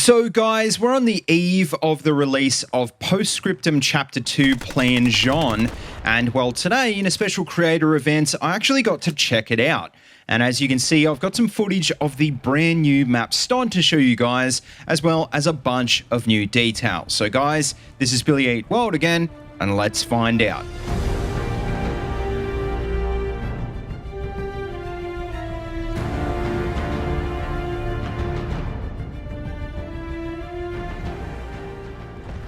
So guys, we're on the eve of the release of Post Scriptum Chapter 2 Plan Jaune, and well, today in a special creator event, I actually got to check it out. And as you can see, I've got some footage of the brand new map Stonne to show you guys, as well as a bunch of new details. So guys, this is BillyEatWorld again, and let's find out.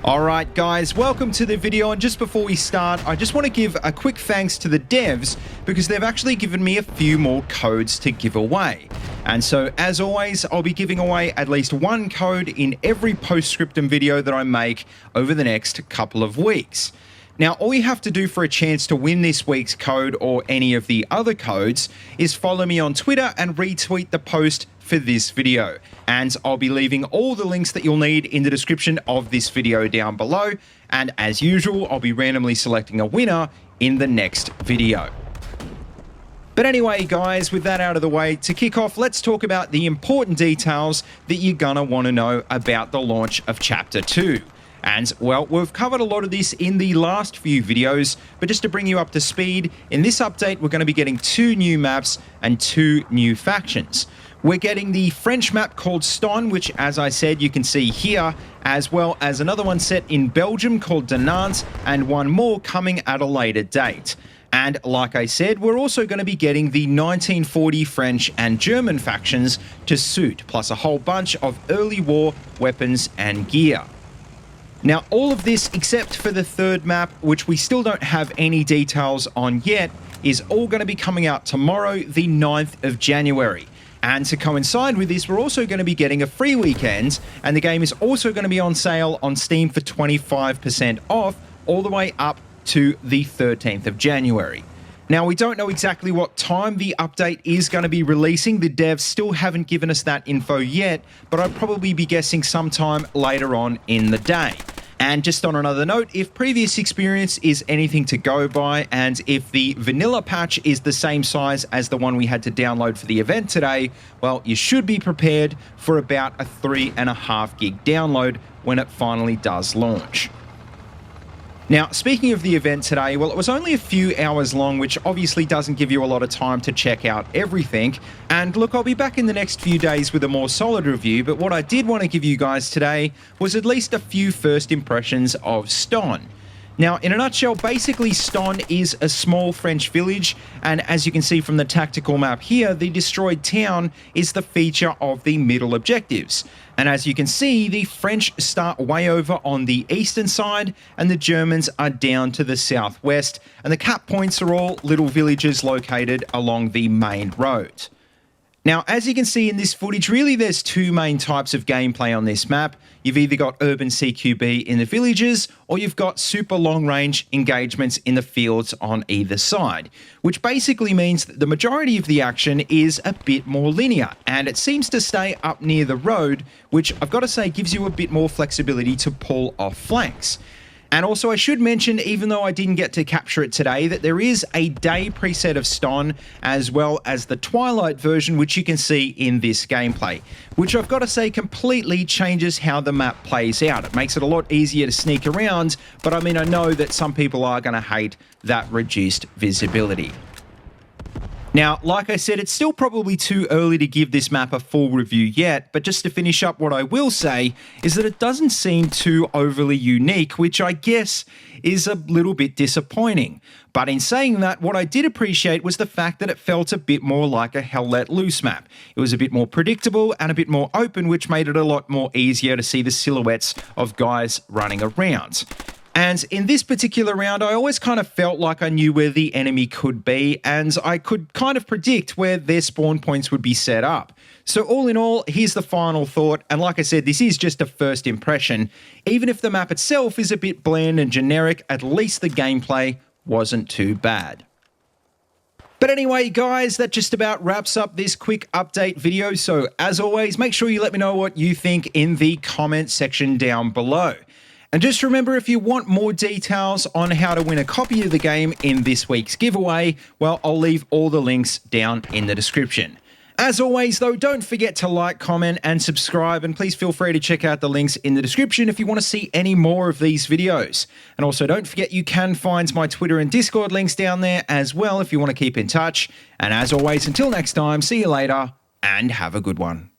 Alright guys, welcome to the video, and just before we start, I just want to give a quick thanks to the devs because they've actually given me a few more codes to give away. And so as always, I'll be giving away at least one code in every post-scriptum video that I make over the next couple of weeks. Now, all you have to do for a chance to win this week's code or any of the other codes is follow me on Twitter and retweet the post for this video. And I'll be leaving all the links that you'll need in the description of this video down below. And as usual, I'll be randomly selecting a winner in the next video. But anyway, guys, with that out of the way, to kick off, let's talk about the important details that you're gonna want to know about the launch of Chapter 2. And, well, we've covered a lot of this in the last few videos, but just to bring you up to speed, in this update, we're going to be getting 2 new maps and 2 new factions. We're getting the French map called Stonne, which, as I said, you can see here, as well as another one set in Belgium called Jaune, and one more coming at a later date. And like I said, we're also going to be getting the 1940 French and German factions to suit, plus a whole bunch of early war weapons and gear. Now, all of this, except for the third map, which we still don't have any details on yet, is all going to be coming out tomorrow, the 9th of January. And to coincide with this, we're also going to be getting a free weekend, and the game is also going to be on sale on Steam for 25% off, all the way up to the 13th of January. Now, we don't know exactly what time the update is going to be releasing. The devs still haven't given us that info yet, but I'd probably be guessing sometime later on in the day. And just on another note, if previous experience is anything to go by, and if the vanilla patch is the same size as the one we had to download for the event today, well, you should be prepared for about a 3.5 gig download when it finally does launch. Now, speaking of the event today, well, it was only a few hours long, which obviously doesn't give you a lot of time to check out everything. And look, I'll be back in the next few days with a more solid review, but what I did want to give you guys today was at least a few first impressions of Stonne. Now, in a nutshell, basically Stonne is a small French village, and as you can see from the tactical map here, the destroyed town is the feature of the middle objectives. And as you can see, the French start way over on the eastern side, and the Germans are down to the southwest, and the cap points are all little villages located along the main road. Now, as you can see in this footage, really there's 2 main types of gameplay on this map. You've either got urban CQB in the villages, or you've got super long-range engagements in the fields on either side, which basically means that the majority of the action is a bit more linear, and it seems to stay up near the road, which I've got to say gives you a bit more flexibility to pull off flanks. And also I should mention, even though I didn't get to capture it today, that there is a day preset of Stonne as well as the Twilight version, which you can see in this gameplay, which I've got to say completely changes how the map plays out. It makes it a lot easier to sneak around, but I mean, I know that some people are going to hate that reduced visibility. Now, like I said, it's still probably too early to give this map a full review yet, but just to finish up, what I will say is that it doesn't seem too overly unique, which I guess is a little bit disappointing. But in saying that, what I did appreciate was the fact that it felt a bit more like a Hell Let Loose map. It was a bit more predictable and a bit more open, which made it a lot more easier to see the silhouettes of guys running around. And in this particular round, I always kind of felt like I knew where the enemy could be, and I could kind of predict where their spawn points would be set up. So all in all, here's the final thought, and like I said, this is just a first impression. Even if the map itself is a bit bland and generic, at least the gameplay wasn't too bad. But anyway, guys, that just about wraps up this quick update video. So as always, make sure you let me know what you think in the comment section down below. And just remember, if you want more details on how to win a copy of the game in this week's giveaway, well, I'll leave all the links down in the description. As always, though, don't forget to like, comment, and subscribe, and please feel free to check out the links in the description if you want to see any more of these videos. And also, don't forget you can find my Twitter and Discord links down there as well if you want to keep in touch. And as always, until next time, see you later, and have a good one.